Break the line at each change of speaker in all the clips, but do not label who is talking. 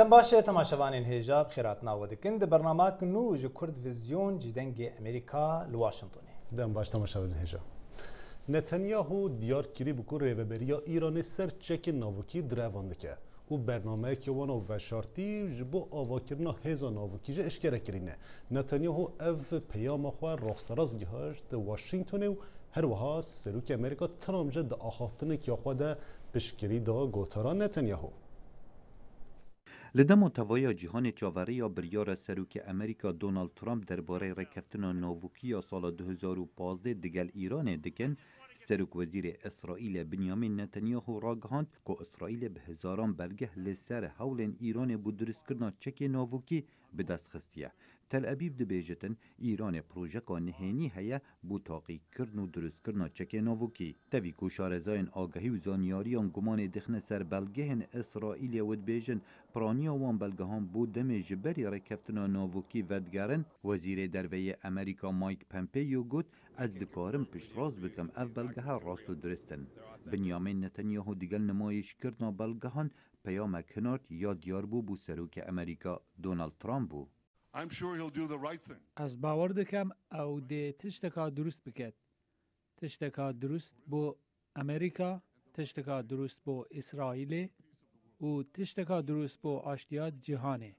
تنباشة تماشاوانين هجاب خيرات ناودكن ده برنامج نوج كرد فيزيون جدنج أمريكا لواشنطن.
دم باش تماشاوانين هجاب. نتانیاهو دیار کری بکو ریوبریا ایران سر چک ناوکی دروانده که و برنامه که وانا و شرطی جبو آواکرنا هزا ناوکی جه اشکره کرینه. نتانیاهو اف پیام خواه راستراز گهاشت واشنطن و هر وها سروک امریکا ترام جد آخافتنه که خواه ده بشکری دا گوتاران نتانیاهو.
لدم توایا جهان چاوری یا بریار سروک امریکا دونالد ترامپ درباره رکفتن ناوکی سال 2015 دگل ایران دکن سروک وزیر اسرائیل بنیامین نتانیاهو را گهاند که اسرائیل به هزاران بلگه لسر حول ایران بود درست کردن چک ناوکی به دست خستیه. تل ابیب دبیجتن ایران پروژه نهینی هیا بو تاقی کردن و درست کردن چک ناوکی. توی کو شارزاین آگهی و زانیاریان گمان دخن سر بلگهن اسرائیل ود بیجن پرانیا وان بلگهان بود دم جبری رکفتن ناوکی ودگرن. وزیر دروی امریکا مایک پمپیو گوت از دکارم پشتراز بکم اف بلگه راست و درستن. بنیامین نتانیاهو دیگل نمایش کردن بلگهان پیام کنارت یا دیار بو سروک امریکا دونالد ترامپ بو.
از باور دکم او ده تشتکا درست بکد. تشتکا درست بو امریکا، تشتکا درست بو اسرائیل و تشتکا درست بو آشتیات جهانه.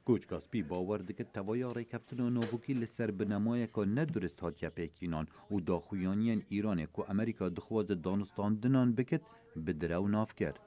کوچ کاسپی باور دکه توایا ریکفتن ناوکی لسر بنمایه که ندرست هاتیا پیکینان و داخویانیان ایرانه که امریکا دخواز دانستاندنان بکت بدرو ناف کرد.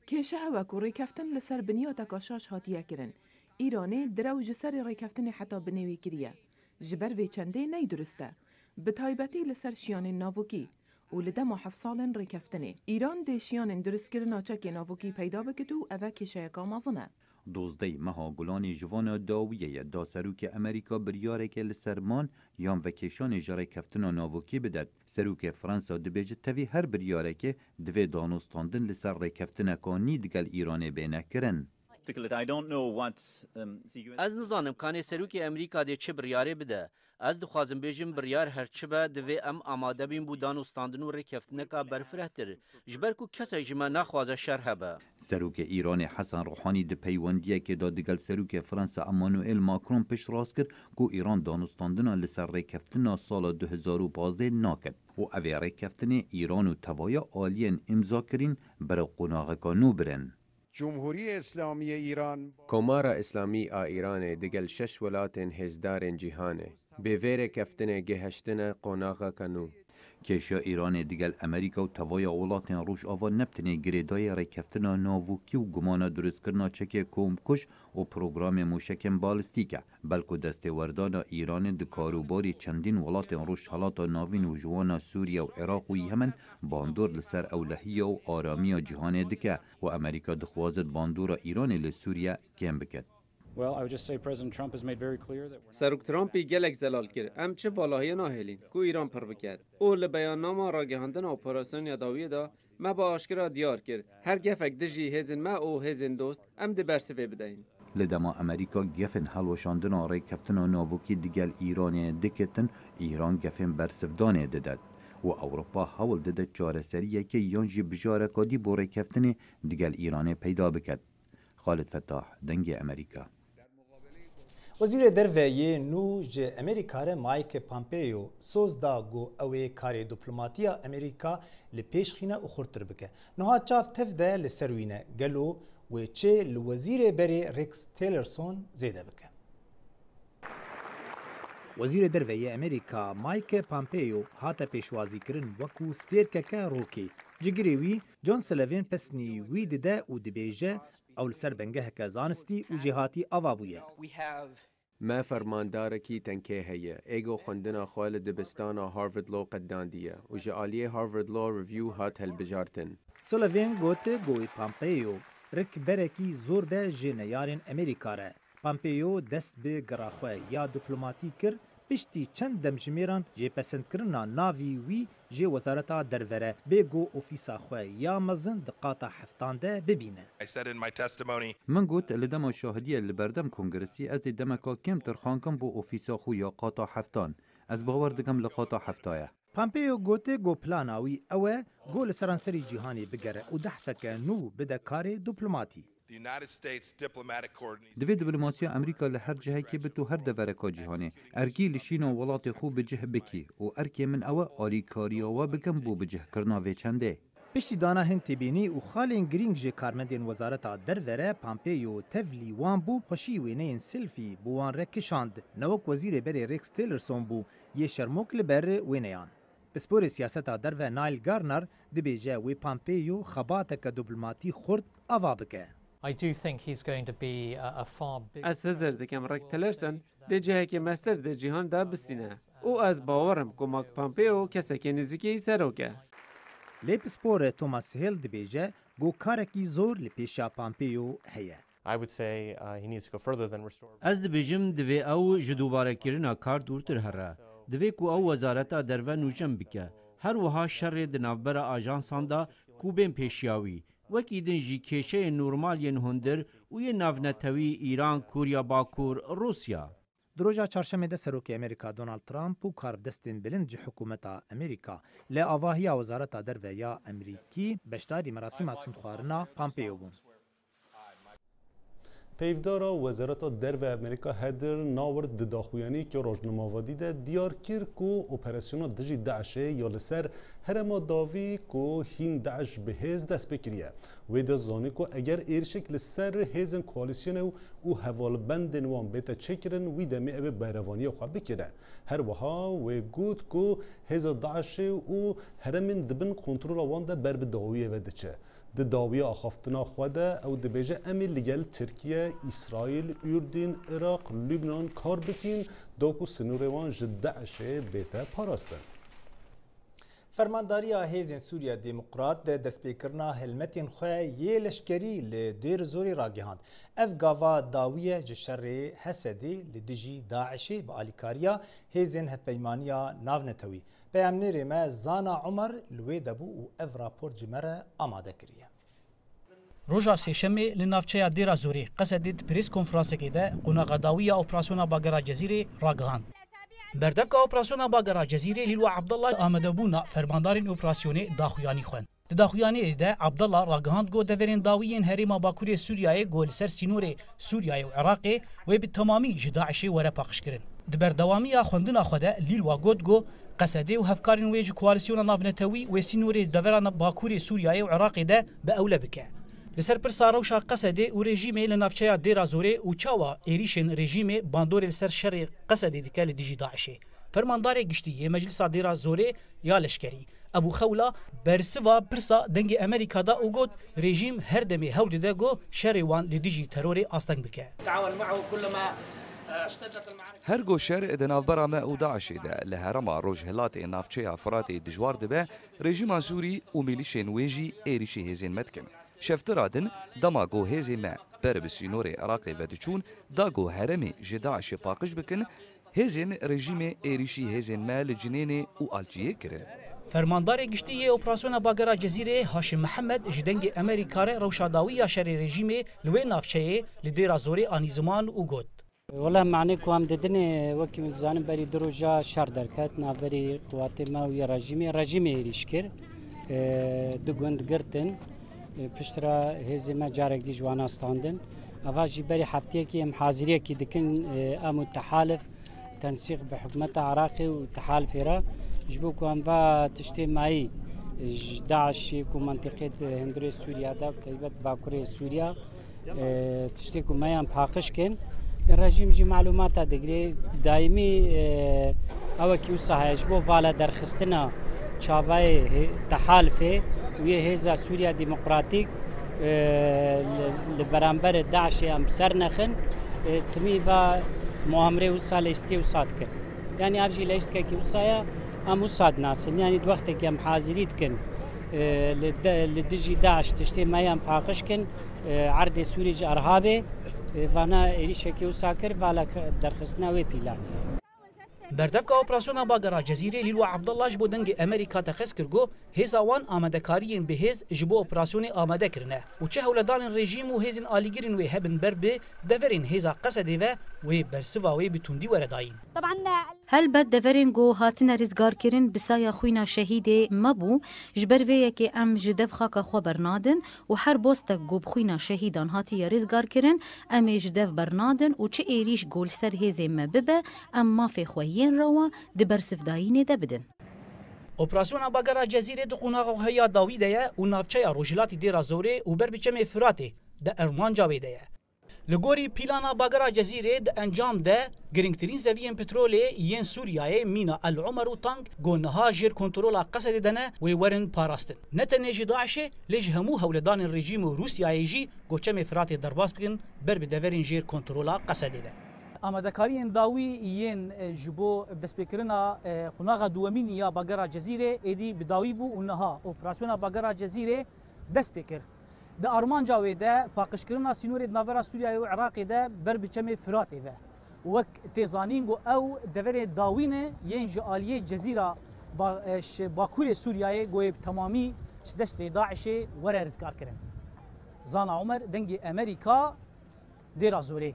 کیشه او که ریکفتن لسر بنیاد کاشاش هاتیه کرن. ایرانی درو جسر ریکفتن حتی بنوی کریه. جبر وی چنده نی درسته. به تایبتی لسر شیان ناوکی. و لدم 7 سال ریکفتنه. ایران ده شیان درست کرنا چک ناوکی پیدا بکتو اوه کیشه کامازنه.
دوزده مها گلان جوان داویه دا سروک امریکا بریاره که لسرمان یام وکیشان جاره کفتن ناوکی بدد. سروک فرانسا دبیجه تاوی هر بریاره که دوی دانستاندن لسر ریکفتن کانی دگل ایرانه بینه کرن.
از نظانم کانی سروک امریکا ده چه بریاره بده. از دخوازم بیجم بریار هرچه به دوی آماده بیم بودان استاندن و رکفتنه که برفرهتر جبر کو کسی جمع نخوازه شرح به.
سروک ایران حسن روحانی ده پیوندیه که دادگل سروک فرانسا امانوئل ماکرون پیش راست کرد که ایران دانستاندن لسر رکفتنه سال 2015 ناکد و اوی رکفتن ایران و توایا آلین امضا کرین برای قناغ کانو برن.
جمهوری اسلامی ایران
کمارا اسلامی ایران دگل 6 ولات هزدار جهانه به ویر کفتن گهشتن قناغ کنو.
کشا ایران دیگل امریکا و توایا ولاتن روش آوا نبتنه گریدای ریکفتن ناوکی و گمان درست کرنا چک کومکش و پروگرام موشکن بالستیکه بلکو دست وردان ایران د کاروباری چندین ولاتن روش حالات ناوین و جوان سوریا و عراق و یمن باندور لسر اولهیه و آرامی جهان دکه و امریکا دخوازد باندور ایران لسوریا کم بکد.
سروک ترامپی گلک زلال کرد. ام چه والاهی ناهلین کو ایران پر بکرد. او لبیاننامه را گهاندن اپراسیون یاداویه دا ما با آشکرا دیار کرد. هر گفک دجی هزین ما او هزین دوست ام ده برسوه بدهیم.
لدما امریکا گفن حلوشاندن ریکفتن ناوکی دیگل ایران دکتن ایران گفن برسفدانه ددد. و اروپا حول دده چاره سریه که یانجی بجاره کادی با ریکفتن دیگل ایران پیدا بکد. خالد فتاح دنگ امریکا.
وزیر دروی نوج امریکا مایک پامپیو سوز دا گو اوی کاری دیپلماتیا امریکا لپیشخینه و خورتر بکه. نها چاف تفده لسروینه گلو و چه لوزیر بری ریکس تیلرسون زیده بکه. وزیر دروی امریکا مایک پامپیو هاته پیشوازی کرن وکو ستیرکه روکی. جگری وی جون سلوین پسنی وی دیده و دبیجه اول سر بنگه که زانستی و جهاتی آوابویه.
ما فرماندار کی تنکه هیه ایگو خندنا خوال دبستان هاروارد لو قداندیه و جعالیه هاروارد لو ریویو هات هلبجارتن.
سلوین گوته گوی پامپیو رک برکی زور به جنیارین امریکا ره. پامپیو دست به گراخوه یا دیپلماتی کر پشتی چند دمجمیران جه پسند کرنا ناوی وی جه وزارتا دروره بگو اوفیسا خواه یا مزن دقاتا هفتانده ببینه.
من گوت لدم شاهدیه لبردم کنگرسی از دمکا کم ترخانکم بو اوفیسا خو یا قاتا هفتان. از باور دگم لقاتا هفتایه.
پامپیو گوته گو پلاناوی اوه گو لسرانسری جیهانی بگره و دحفک نو بده کار دیپلوماتی.
دوی دیپلوماسیا امریکا لهر جهه که به تو هر دورکا جهانه ارکی لشین و ولات خوب بجه بکی و ارکی من اوه آلیکاری و بکم بو بجه کرنا وی چنده.
پشتی دانا هن تبینی و خالین گرینگ جه کارمندین وزارتا دروره پامپیو تفلی وان بو خوشی وینین سلفی بوان رکشاند نوک وزیر بری ریکس تیلرسون بو یه شرموک لبر وینیان. بسپور سیاستا درو نایل گارنر دبیجه وی پامپیو خباتک دیپلوماتی خورد آوا بکه.
از هزار دکم رک تلرسن ده جهه که مستر ده جهان ده بستینه او از باورم کمک پامپیو کسی که نزدیکی سروکه.
لیپ سپور توماس هیل دبیجه گو کارکی زور لپیشا پامپیو هیه.
از دبیجم دوی او جدوباره کرنا کار دورتر هره. دوی کو او وزارتا درو نوجم بکه. هر وها شر دنابر آجانسان دا کوبین پیشیاوی. وکی دنجی کشه نورمالین هندر و یه ناونتوی ایران، کوریا باکور، روسیا.
دروجا چهارشنبه ده سروک امریکا دونالد ترامپ و کاربدستین بلند جی حکومتا امریکا لی آواهی وزارت درویا امریکی بشتاری مراسم سندخوارنا پامپیو بون.
پیودارا وزارت درو امریکا هدر ناورد داخویانی که روزنامه‌وادی ده دیار کر کو اپراسیون دجی داعش یا لسر هرما داوی کو هین داعش به هز دست بکریه و ده زانی کو اگر ایرشک لسر هزن کوالیسیون او حوال بند نوان بیت چکرن وی دمی او بیروانی خو بکره هر وها و گود کو هز داعش او هرمن دبن کنترل وان ده بر بداوی و دچه د داوی آخافتنا خواده او دبیجه امی لگل ترکیه، اسرائیل، اردن، عراق، لبنان کار بکین داکو سنوروان جدعشه بیتا پاراستن.
فرمانداری هیزن سوریا دموکرات دست پیکرنا هلمتین خواه یه لشکری لدیر زوری راگهاند. اف گاوا داویه جشر حسدی لدجی داعشی با آلیکاریا هیزن هپیمانیا ناونتوی. پیامنیر ما زانا عمر لوی دبو و اف راپور جمره آماده کریه.
روژا سیشمی لنافچه دیرا زوری قصدید پریس کنفرانسی ده قناغ داویه اپراسیون باگرا جزیره راگهاند. بردفق اپراسیون باگرا جزیره لیلو عبدالله آمده بونا فرماندارین اپراسیون داخویانی خوند. داخویانی ده عبدالله راگهاند گو دورین داویین هریما باکوری سوریای گول سر سینور سوریای و عراقی و به تمامی جداعشی وره پاخش کرن. دبردوامی خوندن خوده لیلو گود گو قصده و هفکارین ویج کوالسیون نافنتوی و سینور دوران باکوری سوریای و عراقی ده به اوله بکه. لسر پرساروشا قصده و رژیمه لنافچه دیرا زوره و چاوا ایریشن رژیمه باندور لسر شر قصده دیکل دیجی داعشه. فرماندار گشتی مجلس دیرا زوره یا لشکری ابو خولا برسوا پرسا دنگ امریکا دا او گود رژیم هر دمی هود ده گو شر وان لدیجی ترور آستنگ بکه.
تعاون معه كل ما
هر گو شر ادنافبرا ما او داعش ده لهرما روج هلات نافچه افراد دجوار دبه رژیم سوری و میلیشن ویجی ایریشی هزین متکن. شفترادن دما گو هزی ما بر بسینور عراقی و دچون دا گو هرمی جداعش پاقش بکن هزین رژیم ایریشی هزین ما لجنین و آلجیه کرن.
فرماندار گشتی اپراسیون باگرا جزیره هاشم محمد جدنگ امریکا روشاداوی شر رژیم لوی نافچه لدیرا زوری آنی زمان او گود.
والله معنی که هم دیدن وکی می‌زنیم بری دروجا شر درکت نابری قوات ما و رژیم ایریش کر دو گند گرتن پشترا هزی ما جارک دی جوانا استاندن اواجی بری هفته کی هم حاضریه کی دکن ام تحالف تنسيق بحكومة عراقي وتحالف را جبو كان با تشتي ماي داعش كو منطقة هندري سوريا دا تقريبا باكوري سوريا تشتي كو مايان باقش كن الرجيم جي معلومات دغري دائمي او كيو صحيح بو فالا درخستنا چابای تحالفه وی هزا سوریا دموکراتیک لبرانبر داعش هم سر نخن تمی و مؤامره و سال است که وساد کن یعنی افجی لیست که وسایا هم وساد ناسن یعنی وقتی که هم حاضریت کن لدجی داعش تشتی مایم پاقش کن عرض سوریج ارهابه وانا ایریشه که وساکر والا درخستنا و پیلان
بردفکا اپراسیونا باگرا جزیره لیلو عبدالله جبو دنگ امریکا تخص کرگو هیزا وان آماده کاریین به هیز جبو اپراسیون آماده کرنه و چه هولدان رژیم و هیزن آلیگرین و هبن بربه دورین هیزا قصده و برسوا و بتوندی ورداین.
هل بد دورین گو هاتن رزگار کرن بسایا خوینا شهید مبو جبر وی که ام جدف خاک خو برنادن و هر بوست گو بخوینا شهیدان هاتی رزگار کرن ام جدف برنادن و چه ایریش گول سر هیزه مببه ام ما فی خوین روا دبر سفداین دبدن.
اپراسیون باگرا جزیره دو قناغ هیا داویده و نافچه روجلاتی دیرا زوره و بربچم فراته ده ارمان جاویده. لگوری پیلانا باگرا جزیره ده انجام ده گرینگترین زویین پترولی ین سوریای مینا العمر و تانگ گونها جیر کنترولا قصد دنه و ورن پاراستن. نتنیجی داعشه لیج همو هولدان الرژیم روسیای جی گوچم فراته درباس بکن بر بدورین جیر کنترولا قصد ده. آمادهکاری داوی ین جبو دسپیکرنا قناغ دومین یا باگرا جزیره ایدی بداوی بو اونها اپراسیون باگرا جزیره دسپیکر ده آرمان جاوی ده پاکشکرنا سینور ناورا سوریه و عراق ده بر بچم فراته ده وک تیزانینگو او دور داوینه ین جالیه جزیره باکور سوریه گوی تمامی دست داعش ور رزگار کرن. زانا عمر دنگ امریکا دیر زوره.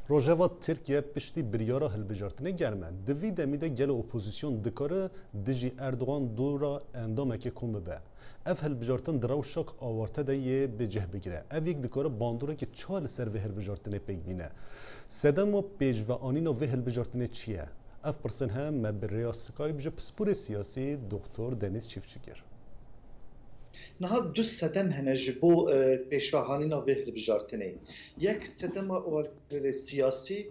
روجاوا ترکیه پشتی بریارا هلبجارتنه گرمه دوی دمیده گل اپوزیسیون دکاره دجی اردوغان دورا اندامه که کم به اف هلبجارتن دراو شاک آوارته ده یه به جه بگیره اف یک دکاره باندوره که چال سر و هلبجارتنه پیگ بینه سدم و پیج و آنین و هلبجارتنه چیه؟ اف پرسن هم مبریا سکای بجه پسپور سیاسی دکتر دنیز چیفچیگر
نها دو سدم هنه جبو پیشواهانی نوه هلبجارتنه یک سدم سیاسی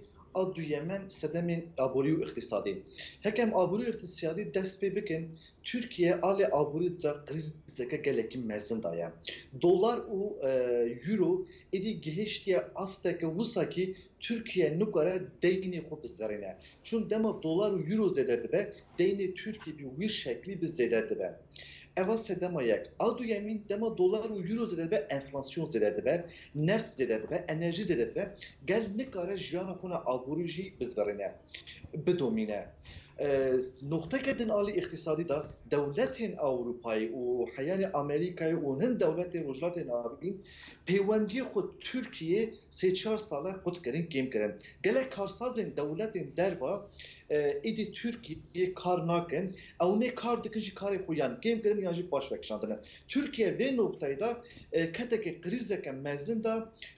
دو یمن سدم آبوری و اقتصادی هکم آبوری و اقتصادی دست پی بکن Türkiye ale aburi da kriz zeka geleki mezindaya. Dolar u euro edi gehiştiye asteke vusaki Türkiye nukara deyni xo bizlerine. Çun dema dolar u euro zededi be deyni Türkiye bir şekli biz zededi be. Eva sedemayak. Adu yemin dema dolar u euro zededi be enflasyon zededi be neft zededi be enerji zededi be gel nikara jiyana kona aburici bizlerine. Bedomine. نقطه کدن عالی اقتصادی دا دولت اروپایی و حیان امریکایی و هند دولت رجلات نابین پیوندی خود ترکیه 3-4 ساله خود کردن گیم کردن گله کارسازن دولت دروا ایدی ترکیه کار نکن او نه کار دکنجی کاری خویان گیم کردن یعنی باش وکشاندن ترکیه و نقطه دا کتک کریزه که مزن دا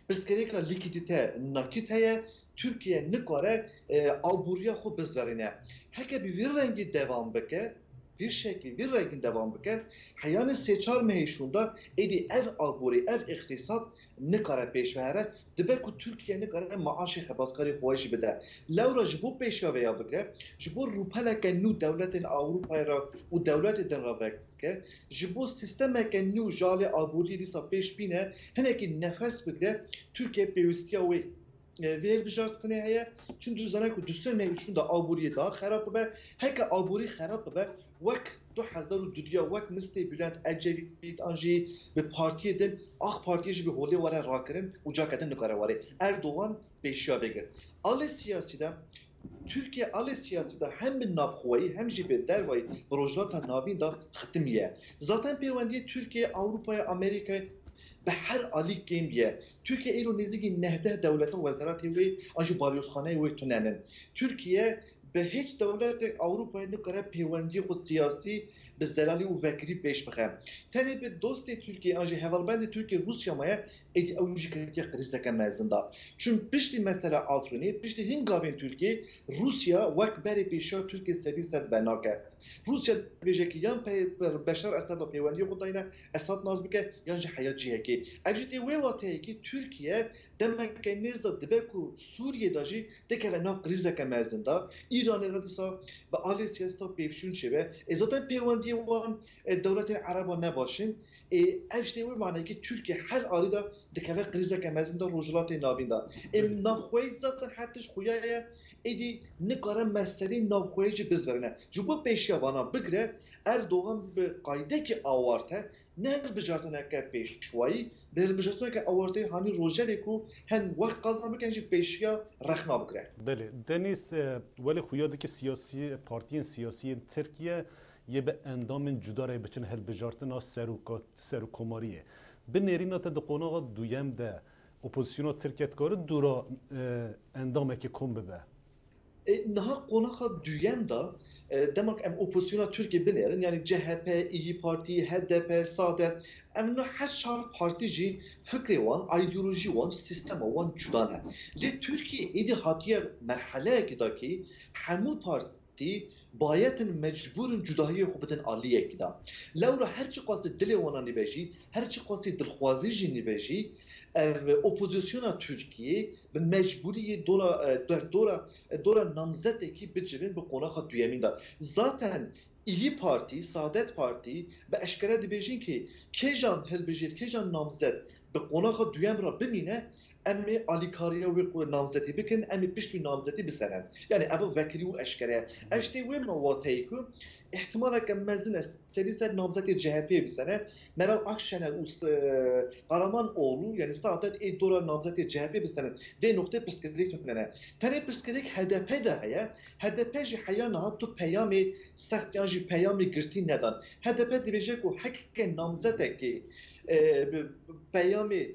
بسکری که لیکیدیته ناکیت هیا Türkiye nikare aburiya xo bizverine. Heke bir rengi devam beke, bir şekli bir rengin devam beke. Hayani seçar mehişunda edi ev aburi, ev iktisat nikare peşvere. Dibe ku Türkiye nikare maaşı xebatkari xwaişi bide. Lewra jibo peşa veya bike, jibo rupeleke nu devletin Avrupa'ya u devletin rabeke. Jibo sistemeke nu jale aburi disa peş bine. Heneki nefes bike Türkiye pevistiya ve ویل بجارتنه هیا چون دوزانه که دوستان میشون دا آبوری دا خراب به هک آبوری خراب به وک 2002 وک مستی بلند اجوید آنجی به پارتی دن آخ پارتیش به هولی واره راکرن و جا کدن نکاره واره اردوغان پیشیا بگرد آل سیاسی دا Türkiye ali siyasi da hem bir navxoyi hem jibe dervay projata navin da ختمیه. Zaten pevendiye Türkiye Avrupa'ya Amerika'ya به هر علی گیمیه ترکیه ایرو نزدیکی نهده دولت و وزارتی وی آنجا بالیوزخانه وی توننن ترکیه به هیچ دولت اروپایی نکره پیوندی خود سیاسی به زلالی و وکری پیش بخه تنی به دوست ترکیه آنجا حوالبند ترکیه روسیا مایه ایدی اوجی کتی قریزه که مزنده چون پشتی مثلا آلترونی پشتی هنگاوین ترکیه روسیا وک بری پیشا ترکیه سدی سد بناکه روسیا بیجه که یان بشار اسد و پیوندی خود داینه اسد ناز بکه یان جه حیات جیه که اجتی وی واته که ترکیه دمک نزد دبکو سوریه داجی دکه ناف قریزه که مزنده ایران ردیسا به آلی سیاستا پیفشون شده ازاده پیوندی وان دولت عربا نباشن اشتی وی معنی که ترکیه هر آلی دا دکه قریزه که مزنده رجلات نابین دا نخوی زاتن حتیش خویه ایدی نکاره مسئله نوخویی بزرگه. جبو پیشیوانا بگره اردوغان به قاعده که آورده نه هلبژارتنه که پیشوایی به هلبژارتنه که آورده هانی روژه کو هن وقت قضا بکن جی پیشیا رخنا بکره.
بله دنیس ولی خویاده که سیاسی پارتیین سیاسی ترکیه یه به اندام جدا رای بچن هلبژارتنا سروکماریه به نرینا تا دقونا دویم ده اپوزیسیون ترکیه کار دورا اندامه که کم ببه
نه قوناق دویم دا demek em opozisyona Türkiye binerin yani CHP, İYİ Parti, HDP, Saadet em her şar parti jî fikri wan, ideoloji wan, sistema wan cuda ne. Lê Türkiye êdî hatiye merheleyekê da ki hemû parti bayetin mecburun cudahiyê xwe bidin aliyekê da. Lewra her çi qasî dilê wan nîbêjî, her çi qasî dilxwazî jî nîbêjî opozisyona Türkiye به مجبوری دورا نامزدێکی بجبن به قۆناغا دویەمین da. Zaten İYİ Parti, Saadet Parti به eşkere dibêjin ki kêjan hilbijêr, kêjan namzed bi qۆnaxa duyem ra bimîne em ê alîkariya wê namzetî bikin, em ê pişt wî namzetî biserin. Yani ev vekirî û eşkere. Ev ştê wê wateyî ku ihtimaleke mezin e serî ser namzetê CHP'ye bisene. Meral Akşener û Karamanoğlu yani Saadet ê dora namzetê CHP bisenin. Vê noktê pirsgirêk tune. Tenê pirsgirêk HDP de heye. HDP jî heya niha tu peyamê sext yan jî peyamê girtî nedan. HDP dibêje ku heke namzetekê peyamê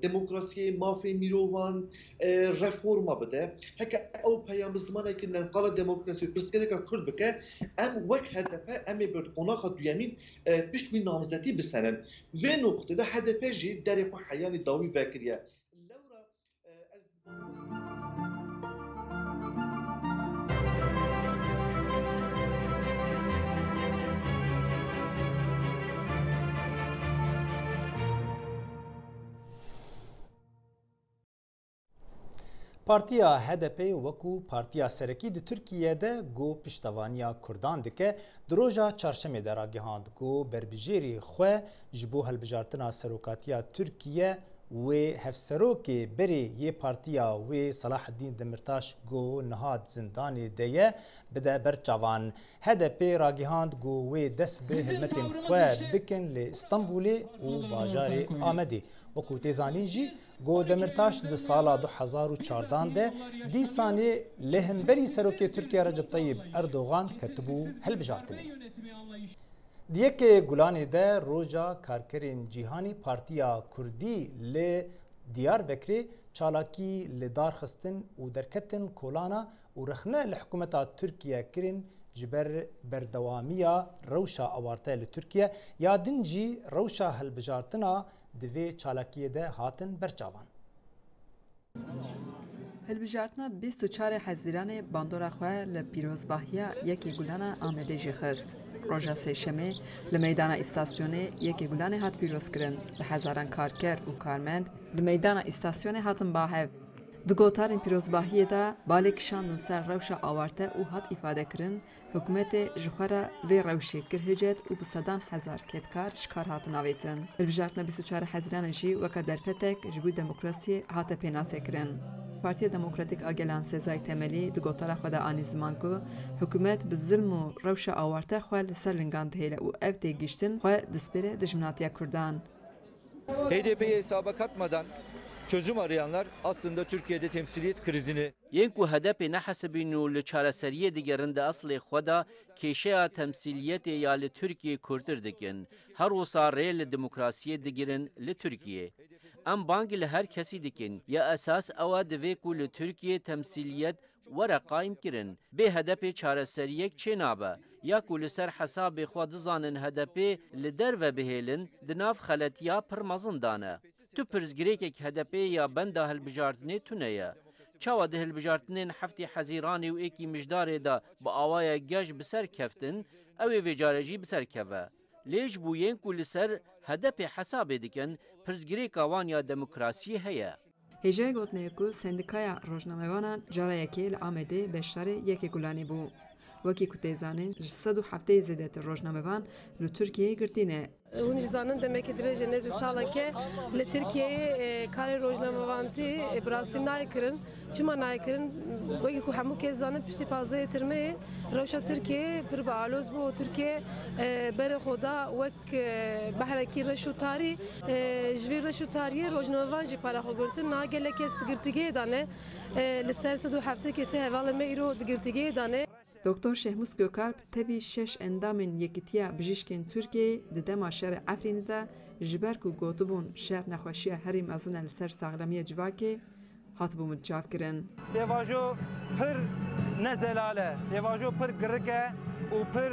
demokrasiye mafê mirovan reforma bide. Heke ew peyam zimanekî nemqala demokrasiye pirsgirêka Kurd bike em wek HDP em ê bi qûnaxa duyemîn pişt wî namzetî bisenin. Vê noktede HDP jî derê xwe heyanî dawî vekiriye.
Partiya HDP wekû partiya serekî di Tirkiyeyê got piştevaniya Kurdan dike di roja çarşemê de ragihand got berbijêrê xwe ji bo hilbijartina serokatiya Tirkiye wê hevserokê berê yê partiya wê Salaheddîn Demirtaş got niha zindanê de ye bide berçavan. HDP ragihand got wê dest bi hilmetên xwe bikin lê Stenbolê û bajarê Amedê. وەکو تێزانین jî got Demirtaş di sala 2014 de dîsanê li hemberî serokê Tirkiye Recep Tayyip Erdogan ketibû hilbijartinê. Di yekê Gulanê de roja karkerên cîhanî Partiya Kurdî li Diyarbekirê çalakî li darxistin û derketin kolana û rexne li hikûmeta Tirkiye kirin ji ber berdewamiya rewşa awarte li Tirkiye ya din jî rewşa hilbijartina di vê çalakiyê de hatin berçavan.
Hilbijartina 24 Hezîranê bandora xwe li pîrozbahiya yekê Gulana Amedê jî xist. Roja sêşemê li meydana îstasyonê yekê Gulanê hat pîrozkirin. Bi hezaran karker û karmend li meydana îstasyonê hatin bahev. Di gotarên pîrozbahiyê de balê kişandin ser rewşa awarte û hat îfadekirin, hikûmetê ji xwe re vê rewşê kir hicet û bi sedan hezar kêtkar ji kar hatin avêtin. Hilbijartina 24 Hezîranê jî weka derfetek ji bo demokrasiyê hate pênasêkirin. Partiya Demokratîk a Gelan Sêzayê Temelî di gotara xwe de anî ziman ku hikûmet bi zilm û rewşa awarte xwe li ser lingan dihêle û ev têgihiştin xwe dispêre dijminatiya Kurdan.
HDP'ye hesaba katmadan çözüm arayanlar aslında Türkiye'de temsiliyet krizini
yên ku HDP nehesibîn û li çareseriyê digerin di eslê xwe de kêşeya temsiliyetê ya li Tirkiyeyê kurtir dikin. Her wisa rê li demokrasiyê digirin li Tirkiyeyê. Em bangî li her kesî dikin ya esas ew e divê ku li Tirkiyeyê temsiliyet were qaîm kirin. Bê HDP çareseriyek çê nabe. Ya ku li ser hesabê xwe dizanin HDP li derve bihêlin di nav xeletiya pir mezin dane. Tu pirsgirêkek HDP ya benda hilbijartinê tune ye. Çawa di hilbijartinên heftê Hezîranê û êkî mijdarê de bi awaya gej bi ser keftin, ew ê vê care jî bi ser keve. Lê ji bo yên ku li ser HDP hesabê dikin, pirsgirêka wan ya demokrasiyê heye.
Hêjeyê gotinê ku Sendikaya Rojnamevanan cara yekê li Amedê beşdarê yekê Gulanê bû. وەکی کوتێزانین ji 107 زێدەتر ڕۆژنامەبان li Tirkiyeyê girtîne.
Hûn ji zanin demekî dirêjê nêzî saleke li Tirkiyeyê karê rojnamevantî birasî nakirin. Çima nakirin? Wekî ku hemû kes zanin piştî pazeyê tirmeyê rewşa Tirkiyeyê pir bialoz bû û Tirkiye berê xwe da wek behrekî reş û tarî ji vê reş û tariyê rojnamevan jî para xwe girtin. Niha gelek kes di girtîgehê dane li ser 107 kesê hevalê me îro di girtîgehê dane.
Doktor Şehmus Gökalp tevî 6 endamên Yekîtiya Bijîşkên Tirkiyeyê di dema şerê Efrînê de ji ber ku gotibûn şer nexweşiya herî mezin e li ser saxlamiya civakê hatibû mitçavkirin.
Pêvajo pir nezelale, pêvajo pir girik e û pir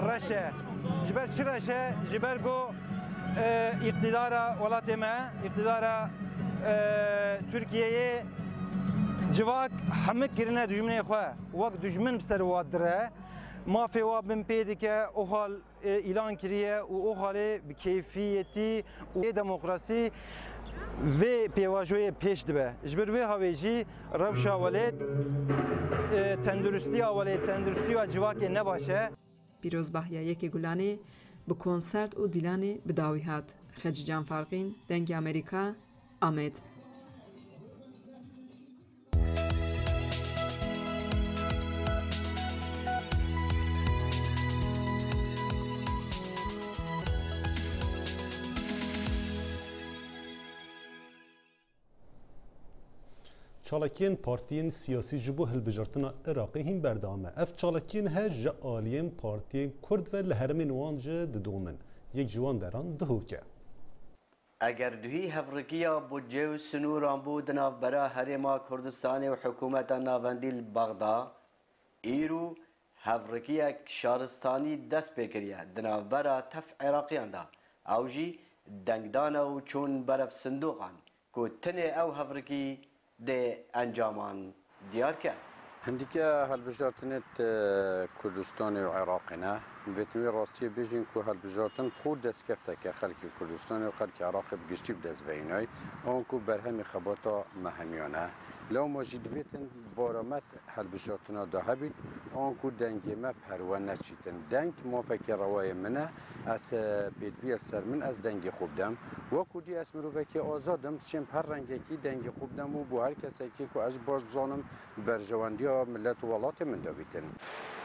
reş e. Ji ber çi reş e? Ji ber got îqtidara welatê me, îqtidara Tirkiyeyê civak hemik kirine dijminê xwe wek dijmin bi ser wan dire mafê wa bin pê dike o hal îlan kiriye û o halê bi keyfiyetî û demokrasî vê pêvajoyê pêş dibe. Ji ber vê havê jî rewşa welêt tendurustiya welêt tendurustiya civakê ne baş e.
Pîrozbahiya Yekê Gulanê bi konsert û dîlanê bi dawî hat. Xecî Canfarqîn, Dengê Amerîka, Amed.
چالاکین پارتیین سیاسی جبو هلبجارتنا عراقی هم بردامه. اف چالاکین هر جا آلیم پارتیین کرد و لهرمین وانجه ددومن. یک جوان دران دهوکه.
اگر دوی هفرکیا بودجه و سنوران بود ناف برا هرما کردستان و حکومت ناوندی بغدا ایرو هفرکیا شارستانی دست بکریه دناف برا تف عراقیان دا اوجی دنگدانا و چون برف صندوقان که تنه او هفرکی ده انجامان دیار کرد.
هندیکه هلبجارتنت کردستان و عراقنا ویتمی راستی بیشین که هلبجارتن خود دست کفته که خلک کردستان و خلک عراق بگشتی بدست وینای آن که برهم خباتا مهمیانه لو ماجید ویتن بارامت هلبجارتنا ده بید آن که دنگی ما پروان نشیدن دنگ موافق روای منه از بیدوی سر من از دنگ خوب دم و کودی از مروفکی آزادم چیم هر رنگی کی دنگ خوب دم و با هر کسی که از باز زانم برجواندی ملت ولات من دابیتن.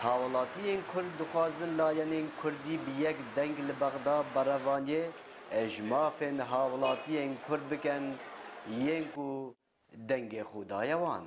هاولاتیین کرد دخوازن لاینین کردی بیک دنگ لبغدا بروانی اجمافن هاولاتیین کرد بکن یینکو دنگ خدایوان.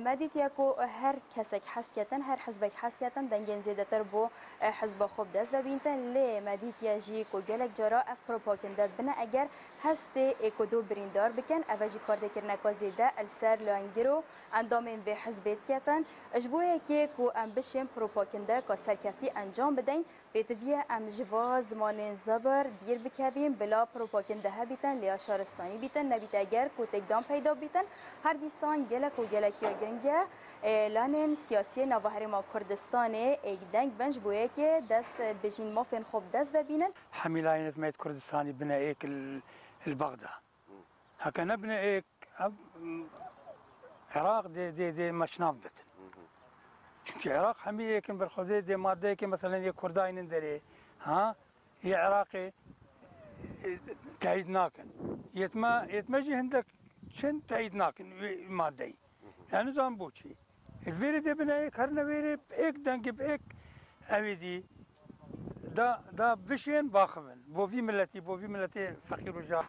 مدید یکو هر کسک حس کردن هر حزبک حس کردن دنگن زیاده تر بو حزب خوب دست ببینتن لی مدید یجی کو گلک جرا اف پروپاگاندات بنا اگر هست اکودو بریندار بکن اوجی کارده کرنه کازیده السر لانگرو اندامین به حزبیت کردن اجبوه که کو ام بشیم پروپاگاندا که سرکفی انجام بدین بیتویه ام جوا زمان زبر دیر بکویم بلا پروپاگاندا ها بیتن لیا شارستانی بیتن نبیت اگر کو تکدام پیدا بیتن هر دیسان گلک و گلکی و گرنگه لانین سیاسی نواهر ما کردستان ایک دنگ بنج بویه که دست بجین مافین خوب دست ببینن
حمیلاینت مید کردستانی بنا ایک البغدا هكا نبني ايك عراق دي مشناف بتن چونك عراق همي يكن بالخوزي دي ماده يكن مثلا يك كرداين دري ها هي عراقي تايد ناكن يتمجي هندك شن تايد ناكن ماده يعني زان بوشي الفيري دي بنا ايك هرنا فيري بايك دنك بايك اويدي دا بشين باخفن بو في ملتي فقير وجار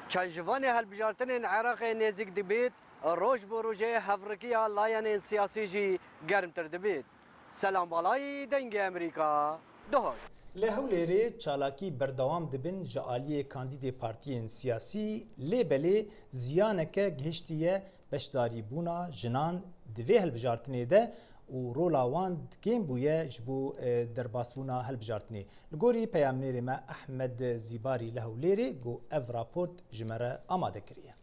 چنجوان هلبجارتن عراق نزیک دبید روز بو روزه هفرکیا لاین سیاسی جی گرم تر دبید سلام بالای دنگ امریکا دهای
لهولێرê çalakî berdewam dibin ji aliyê kandîdê partiyên siyasî lêbelê ziyaneke gihiştiye beşdarîbûna jinan di vê hilbijartinê de û rola wan dikêm bûye ji bo derbasbûna hilbijartinê. Li gorî peyamnêrê me Ehmed Zîbarî li Hewlêrê got ev raport ji me re amade kiriye.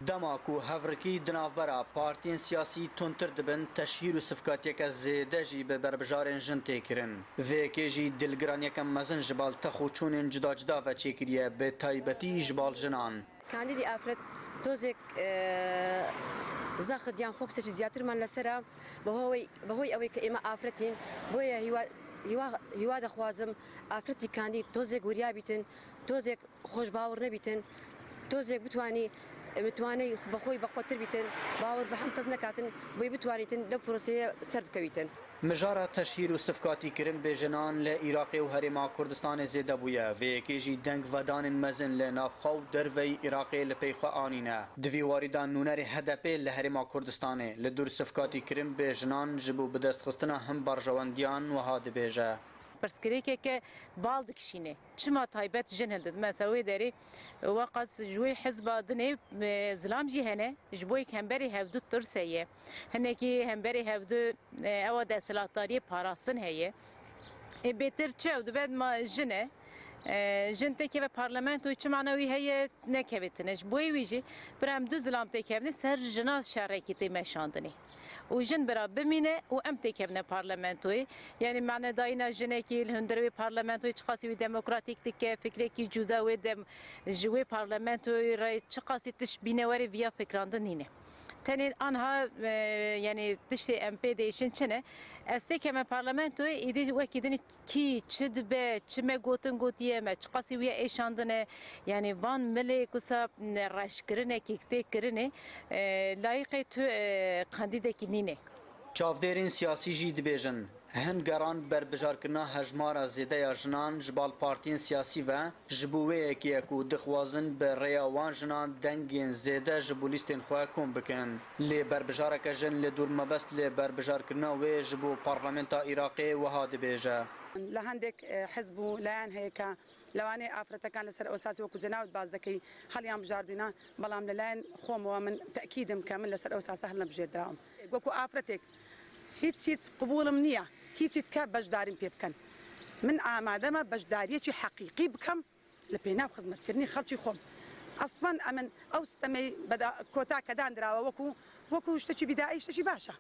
Dema ku hevrikî di navbera partiyên siyasî tundtir dibin teşhîr û sifkatiyeke zêde jî bi berbijarên jin tê kirin. Vêkê jî dilgiraniyeke mezin ji bal tex û çûnên cuda cuda ve çêkiriye bi taybetî ji bal jinan.
Kandîdê Afret tozek
زاخدیان فۆکسێکی زیاترمان لەسرە بەهۆی ئەوەی کە ئێمە ئافرەتین بۆیە هیوا دەخوازم ئافرەتی کاندید تۆزێک وریابیتن تۆزێک خۆشباوەڕ نەبیتن تۆزێک بتوانەی بەخۆی بەخۆتر بیتن باوەڕ بە هەم کەس نەکاتن بۆی بتوانیتن لەو پرۆسەیە سەر بکەویتن.
مژارە تەشهیر و سفکاتی kirin bêjinan li Iraqê û Herêma Kurdistanê zêde bûye. Vêyekê jî deng vedanên mezin li navxwe û derveyî Iraqê li pey xwe anîne. Di vî warîda nûnerê HDP li Herêma Kurdistanê li dur sifkatî kirin bêjinan ji bo bidestxistina him barjewendiyan wiha dibêje.
پرسکریکه بال دکشینه چما تایبەت جن هلدد مثلا وی داری وقت جوی حزب دنی زلام جی هنه جبوی همبری هفدو ترسیه هنه کی همبری هفدو او دستلاتاری پاراستن هیه بهتر چه و بعد ما جنه جن تکی و پارلمانت و چه معنوی هیه نکویتنش بوی ویجی برام دو زلام تکیونه سر جناس شرکی تی مشاندنی و جن برا بمینه و ام تکیونه پارلمانتوی یعنی معنی داینا جنه کی هندروی پارلمانتوی چقاسی و دموکراتیک تکه فکری کی جدا و دم جوی پارلمانتوی رای چقاسی تش بینواری ویا فکراندنینه تنین آنها یعنی تشتی ام پی دیشن چنه استیک من پارلمانتوی ایدی وکیدنی کی چد به چمه گوتن گوتیه ما چقاسی ویا ایشاندنه یعنی وان ملی کسا رش کرنه کیکته کرنه لایق تو کاندیده کی نینه.
Çavdêrên siyasî jî dibêjin hin geran berbijarkirina hejmara zêdeya jinan ji bal partiyên siyasî ve ji bo wêyekê ku dixwazin bi rêya wan jinan dengên zêde ji bo lîstên xwe kom bikin. Lê berbijareke jin lê dûr mebest lê berbijarkirina wê ji bo parlamenta Iraqê wiha dibêje.
لە هەندێک حزب و لایەن هەیە کە لەوانەیە ئافرەتەکان لەسەر ئەوساسی وەکو جەناوت باز دەکەی هەڵیان بژاردوینە بەڵام لەلایەن خۆمەوە من تەکیدم کە من لەسەر ئەوساسە هەڵ نەبژێردراوم وەکو ئافرەتێک هیچ قبولم نییە هیچیت کە بەشداریم پێ بکەن من ئامادەمە بەشداریەکی حەقیقی بکەم لە پێناو خزمەتکردنی خەڵکی خۆم ئەسڵەن ئەمن ئەو ستەمەی کۆتا کە دانراوە وەکو شتێکی بیدایی شتێکی باشە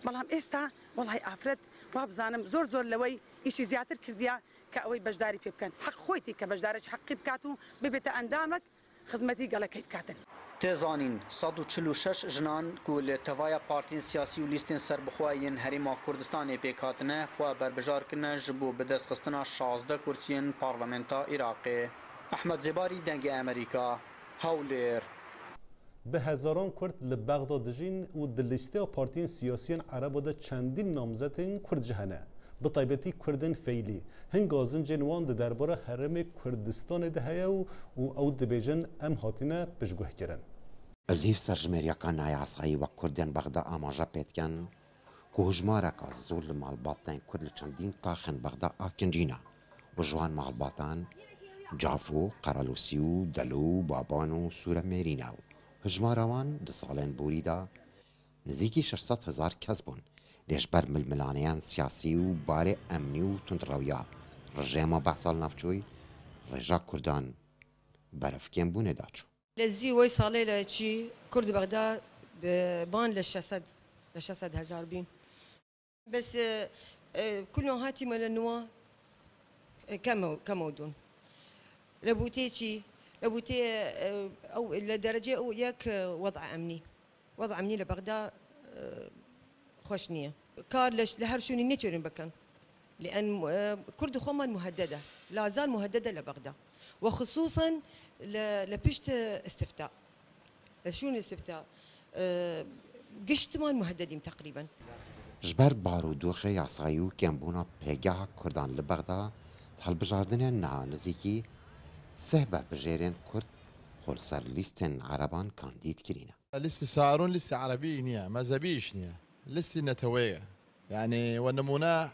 بەڵام ئێستا وەڵای ئافرەت وا بزانم زۆر لەوەی ئیشی زیاتر کردیا کە ئەوەی بەشداری پێ بکەن حەق خۆیتی کە بەشدارێکی حەقی بکات و ببێتە ئەندامێک خزمەتی گەڵەکەی بکاتن.
Têzanîn 146 jinan ku li tevaya partiyên siyasî û lîstên serbixwayên Herêma Kurdistanê pêk hatine xwe berbijar kirine ji bo bidestxistina 16 kursiyên parlamenta Iraqê. Ehmed Zêbarî dengê Amerîka Hewlêr.
Bi hezaran Kurd li Bexda dijîn û di lîsteya partiyên siyasîyên Ereba de çendîn namzetên Kurd ji hene. Bi taybetî Kurdên feylî hin gazincên wan di derbara Herêmê Kurdistanê de heye û ew dibêjin em hatine piştguhkirin.
Livî serjimêriyeka nayasayî wek Kurdên Bexda amaja pê dikin ku hejmareka zû li malbatên Kurd li çendîn taxên Bexda akincîne û ji wan malbatan Cafû, Qeralûsî û Delû, Baban û Sûremêrîne û hejmara wan di salên borî de nizîkî 600,000 kes bûn. لێژبەر ململانەیان سیاسی و بارێ ئەمنی و تونندڕەویە ڕژێمە بەساڵ ناوچۆی ڕێژا کوردان بەرەفکێن بوونێدا چوو.
لە زی وەی ساڵێ لە چی کوردی بەغدا بان لە 600,000 بین بەس کولۆن هاتیمە لە نووە کەمەودون لە بوتێکی لە بوتێ لە دەرەجێ ئەو یەک وەضع ئەمنی لە بەغدا خوش نییە کار لە هەر شوێنی نەتوێنن بکەن لأن كرد خۆمان مهددة لا زال مهددة لبغدا وخصوصا لبشت استفتاء لشون الاستفتاء قشتمان مهددين تقريبا
جبر بارودوخ یاسایی و کمبونا پێگەها کوردان لە بەغدا هەڵبژاردنیان نزیکی سێ بربژێرێن کورد خۆلسەر لیستên عەرەبان کاندید کرینە.
لیستی سارون لیستی عەرەبی نییە مەزەبیش نییە لیستی نەتەوەیە یعنی وەنمونە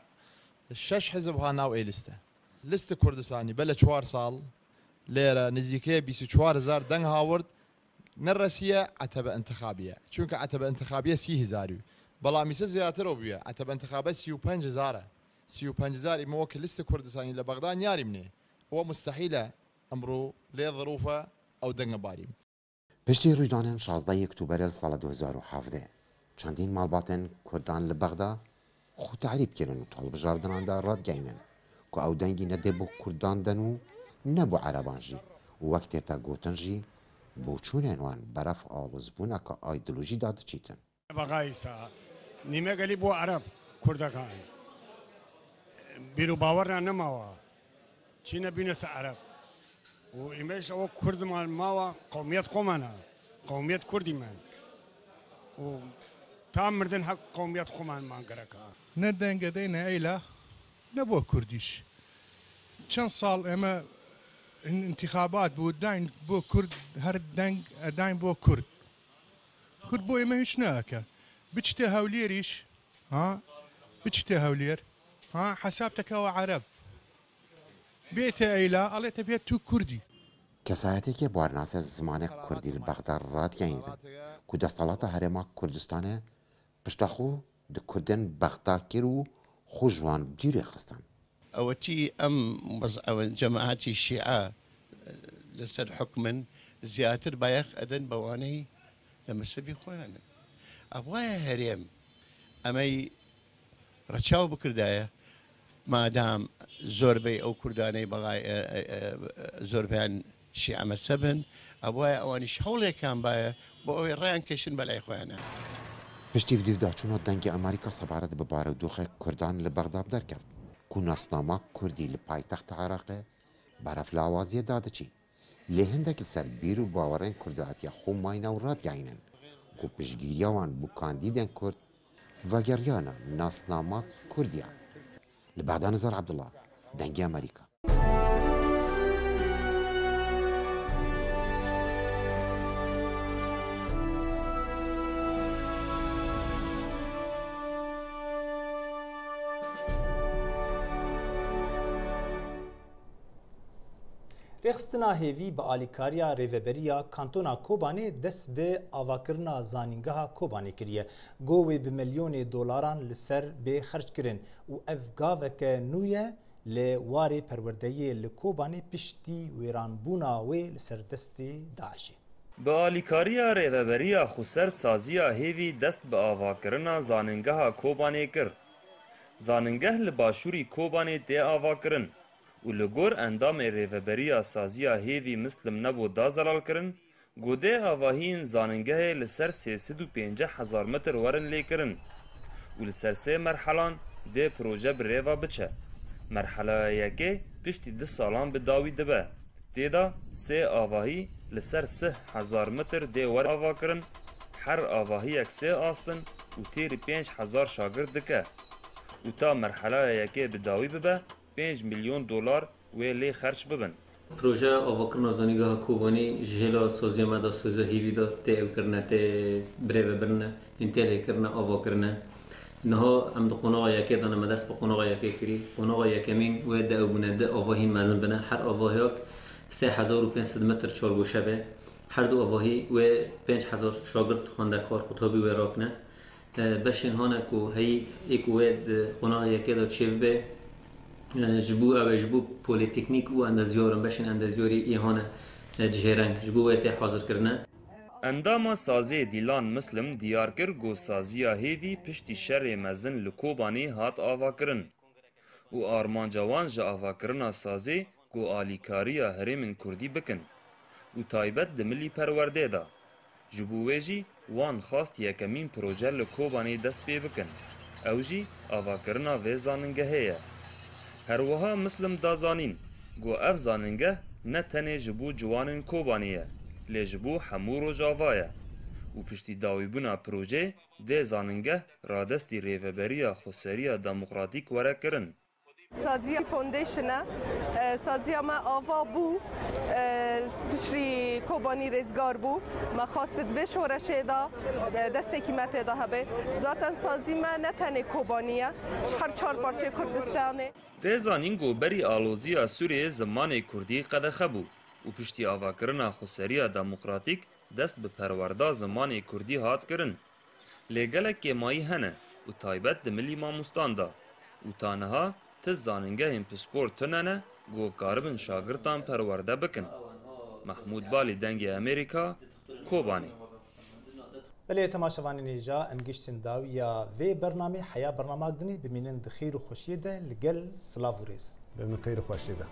6 حزب ها ناو ئەی لیست کوردستانی بە لە 4 ساڵ لێرە نزیکەیە 24,000 دەنگ هاورد نەڕەسیە عەتەبە ئەنتخابیە چونکە عەتەبە ئەنتخابیە 30,000 بەڵامیسە زیاترەوە بووە عەتەبە ئەنتخابە 35,000 35,000 ئمە وەک لیست کوردستانی لە بەغدا یاری منێ ئەوە مستەحیلە ئەمڕۆ لێ ظروفە ئەو دەنگە باریم.
پشتی ڕوویدانên 16 ئۆکتۆبەرە ساڵە 2017 چەندین ماڵباتên کوردان لە بەغدا خۆ تعریبکردن و هەڵبژاردناندا ڕادگەینن کە ئەو دەنگی نەدێ بۆ کوردان دەن و نەبوو عەرەبان ژی و وەک تێتە گوتن ژی بۆ چوونێن وان بەرەف ئاڵوزبوونە کە ئایدۆلۆژیدا دەچیتن.
بغايسا نيمه قالي بو عرب كردكان بيرو باورنا نماوا چينا بينس عرب وإيماش أو كرد مال ماوا قوميات قومنا قوميات كردي من و تام مردن حق قوميات قومان ما قركا
ندن قدينا إيلا نبو كرديش كان صال اما انتخابات بو داين بو كرد هر داين بو كرد كرد بو اما هيش ناكا بتشتي هاوليريش ها بتشتي هاولير ها حسابتك هو عرب بيت ايلا الله بيت تو كردي
کسایتی که بارناس زمان کردی بغداد راد یعنی کو دستالات هرما کردستانه پشتاخو د کردن بغداد کرو خوجوان بدير خستان
اوتي او جماعات الشيعة لسر حكما زياتر بايخ ادن بواني لما سبي خويانا ابغايا هريم امي رتشاو بكردايا ما دام زوربي او كرداني بغاي زوربيان شيعة مسبن ابغايا اواني شحولي كان بايا بوي ران كشن بلاي خويانا
پشتی ویدیو داچونو دنگ امریکا سبارت به بارودوخ کردان لبغداد درکفت کو ناسنامه کردی لپایتخت عراق برف لاوازی داده چی لهندک سر بیرو باورن کردات یا خو ماینا و راد یاینن کو پشگیریوان بو کاندیدن کرد و گریانا ناسنامه کردیا لبعد نظر عبدالله دنگ امریکا
رخستنا هیوی به آلیکاریا ریوبریا کانتونا کوبانی دست به آواکرنا زانینگاه کوبانی کریه گوی به میلیون دلاران لسر به خرج کرن و افگاوک نویه لواری پروردهی لکوبانی پشتی ویرانبونا وی لسر دست داعشی
به آلیکاریا ریوبریا خسر سازیا هیوی دست به آواکرنا زانینگاه کوبانی کر زانینگاه لباشوری کوبانی ده آواکرن و لگور اندام ریوبریا سازیا هیوی مسلم نبو دا زلال کرن گوده آواهین زاننگه لسر 350,000 متر ورن لی کرن و لسر 3 مرحلان ده پروژه بریوا بچه مرحله یکی پشتی 2 سالان به داوی دبه تیدا 3 آواهی لسر 3,000 متر ده ور آوا کرن هر آواهی یک 3 آستن و تیر 5,000 شاگرد دکه و تا مرحله یکی به داوی ببه 5 میلیون دلار ولی خرج ببن.
پروژه آواکرنا زانیگاه کوبانی جهلا سازی مدا سازی هیوی دا تیو کرنه تی بریو برنه انتیلی کرنه آواکرنه نها ام دقناق یکی دانه مدرس با قناق یکی کری قناق یکی مین و ده اوبونه ده آواهی مزن بنه هر آواهیک 3500 متر چارگوشه به هر دو آواهی و 5000 شاگرد خوانده کار خطابی و راکنه بشین هانه کو هی ایکو قناق یکی دا چیو به جبو پولیتکنیک و اندازیارم بشین اندازیاری ایهانه جهرنگ جبو وقتی حاضر کرنه
انداما سازی دیلان مسلم دیار کر گو سازیا هیوی پشتی شر مزن لکوبانی هات آوا کرن و آرمان جوان جا آوا کرنا سازی گو آلیکاریا هرمن کردی بکن و تایبت دملی پرورده دا جبو ویجی وان خواست یکمین پروژه لکوبانی دست پی بکن او جی آوا کرنا ویزاننگه هیه هر وها مسلم دازانین گو اف زاننگه نه تنه جبو جوانن کوبانیه لی جبو همور و جاوایه و پشتی داوی بنا پروژه ده زاننگه رادستی ریوبریا خسریا دموکراتیک وره کرن
سازیا فوندیشنه سازیا ما آوا بو پشری کوبانی رزگار بو ما خواست دوی شورشه دا دسته کیمت دا هبه ذاتن سازی ما نتنه کوبانیه هر 4 پارچه کردستانه
ده زانین گو بری آلوزیا سوریه زمان کردی قدخه بو و پشتی آواکرنا خسریا دموکراتیک دست به پرورده زمان کردی هات کرن لگلک که مایی هنه و تایبت ده ملی ماموستان دا و تانها تز زاننگه هم پسپورت تننه گو کاربن شاگرتان پرورده بکن محمود بالی دنگ امریکا کوبانی
بله تماشاوانی نیجا ام گشتن داو یا وی برنامه حیا برنامه دنی بمینن دخیر و خوشیده لگل سلاو ریز
بمن خیر و خوشیده